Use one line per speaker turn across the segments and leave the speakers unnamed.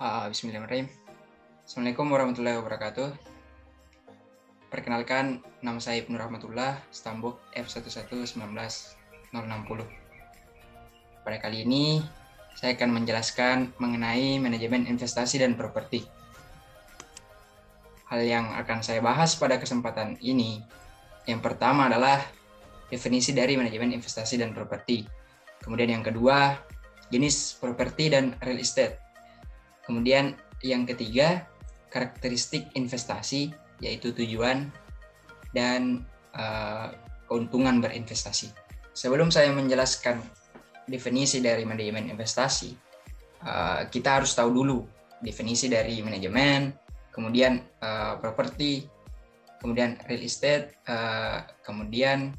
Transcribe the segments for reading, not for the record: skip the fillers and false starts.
Bismillahirrahmanirrahim. Assalamualaikum warahmatullahi wabarakatuh. Perkenalkan, nama saya Ibnu Rahmatullah, Stambuk F11-19060. Pada kali ini, saya akan menjelaskan mengenai manajemen investasi dan properti. Hal yang akan saya bahas pada kesempatan ini, yang pertama adalah definisi dari manajemen investasi dan properti. Kemudian yang kedua, jenis properti dan real estate. Kemudian yang ketiga, karakteristik investasi, yaitu tujuan dan keuntungan berinvestasi. Sebelum saya menjelaskan definisi dari manajemen investasi, kita harus tahu dulu definisi dari manajemen, kemudian properti, kemudian real estate, kemudian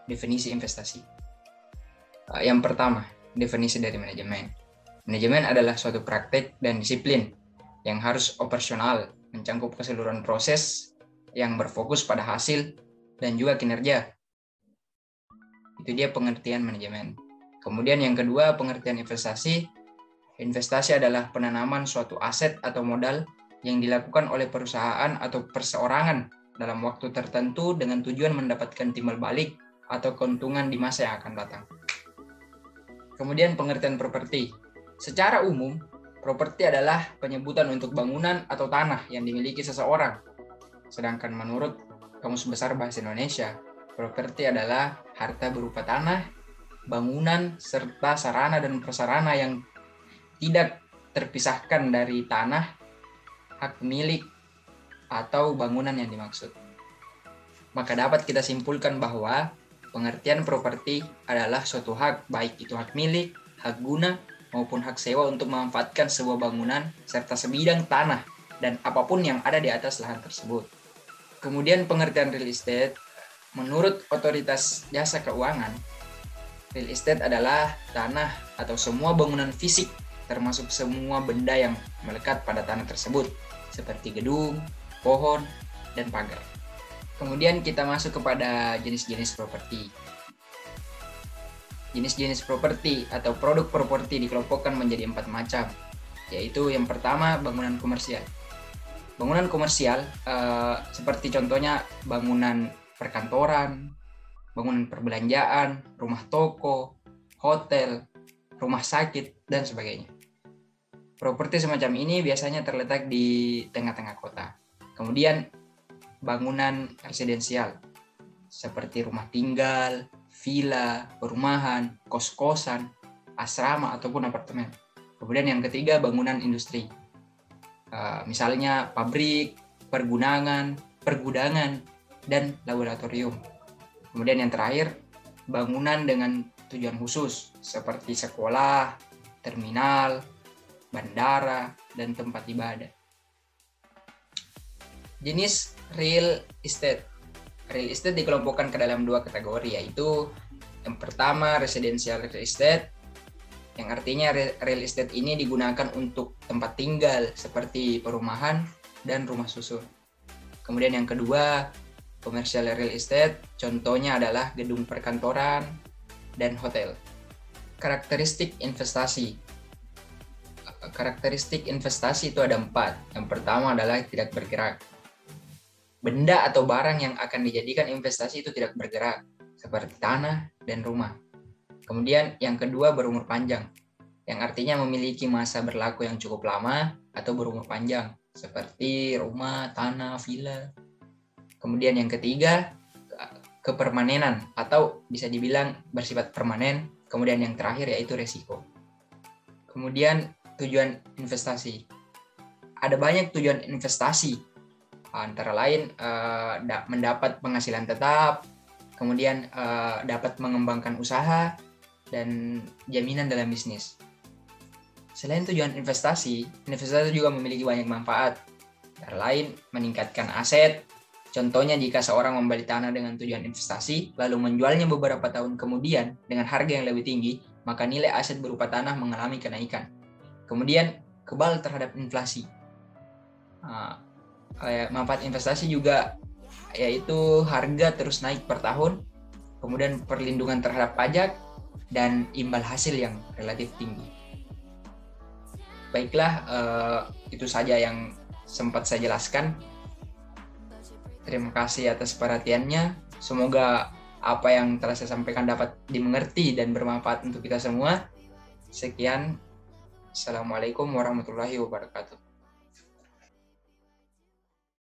definisi investasi. Yang pertama, definisi dari manajemen. Manajemen adalah suatu praktek dan disiplin yang harus operasional, mencangkup keseluruhan proses yang berfokus pada hasil dan juga kinerja. Itu dia pengertian manajemen. Kemudian yang kedua, pengertian investasi. Investasi adalah penanaman suatu aset atau modal yang dilakukan oleh perusahaan atau perseorangan dalam waktu tertentu dengan tujuan mendapatkan timbal balik atau keuntungan di masa yang akan datang. Kemudian pengertian properti. Secara umum, properti adalah penyebutan untuk bangunan atau tanah yang dimiliki seseorang. Sedangkan menurut Kamus Besar Bahasa Indonesia, properti adalah harta berupa tanah, bangunan, serta sarana dan prasarana yang tidak terpisahkan dari tanah, hak milik, atau bangunan yang dimaksud. Maka dapat kita simpulkan bahwa pengertian properti adalah suatu hak, baik itu hak milik, hak guna, maupun hak sewa untuk memanfaatkan sebuah bangunan serta sebidang tanah dan apapun yang ada di atas lahan tersebut. Kemudian pengertian real estate, menurut Otoritas Jasa Keuangan, real estate adalah tanah atau semua bangunan fisik termasuk semua benda yang melekat pada tanah tersebut seperti gedung, pohon, dan pagar. Kemudian kita masuk kepada jenis-jenis properti. Jenis-jenis properti atau produk properti dikelompokkan menjadi 4 macam, yaitu yang pertama bangunan komersial. Bangunan komersial seperti contohnya bangunan perkantoran, bangunan perbelanjaan, rumah toko, hotel, rumah sakit, dan sebagainya. Properti semacam ini biasanya terletak di tengah-tengah kota. Kemudian bangunan residensial seperti rumah tinggal, villa, perumahan, kos-kosan, asrama, ataupun apartemen. Kemudian yang ketiga, bangunan industri. Misalnya pabrik, pergudangan, dan laboratorium. Kemudian yang terakhir, bangunan dengan tujuan khusus, seperti sekolah, terminal, bandara, dan tempat ibadah. Jenis real estate. Real estate dikelompokkan ke dalam 2 kategori, yaitu yang pertama residential real estate, yang artinya real estate ini digunakan untuk tempat tinggal seperti perumahan dan rumah susun. Kemudian yang kedua, commercial real estate, contohnya adalah gedung perkantoran dan hotel. Karakteristik investasi. Karakteristik investasi itu ada 4. Yang pertama adalah tidak bergerak. Benda atau barang yang akan dijadikan investasi itu tidak bergerak, seperti tanah dan rumah. Kemudian yang kedua berumur panjang, yang artinya memiliki masa berlaku yang cukup lama atau berumur panjang, seperti rumah, tanah, villa. Kemudian yang ketiga, kepermanenan atau bisa dibilang bersifat permanen. Kemudian yang terakhir yaitu resiko. Kemudian tujuan investasi. Ada banyak tujuan investasi, antara lain mendapat penghasilan tetap, kemudian dapat mengembangkan usaha, dan jaminan dalam bisnis. Selain tujuan investasi, investasi juga memiliki banyak manfaat. Antara lain meningkatkan aset. Contohnya jika seorang membeli tanah dengan tujuan investasi, lalu menjualnya beberapa tahun kemudian dengan harga yang lebih tinggi, maka nilai aset berupa tanah mengalami kenaikan. Kemudian kebal terhadap inflasi. Manfaat investasi juga yaitu harga terus naik per tahun, kemudian perlindungan terhadap pajak, dan imbal hasil yang relatif tinggi. Baiklah, itu saja yang sempat saya jelaskan. Terima kasih atas perhatiannya. Semoga apa yang telah saya sampaikan dapat dimengerti dan bermanfaat untuk kita semua. Sekian. Assalamualaikum warahmatullahi wabarakatuh.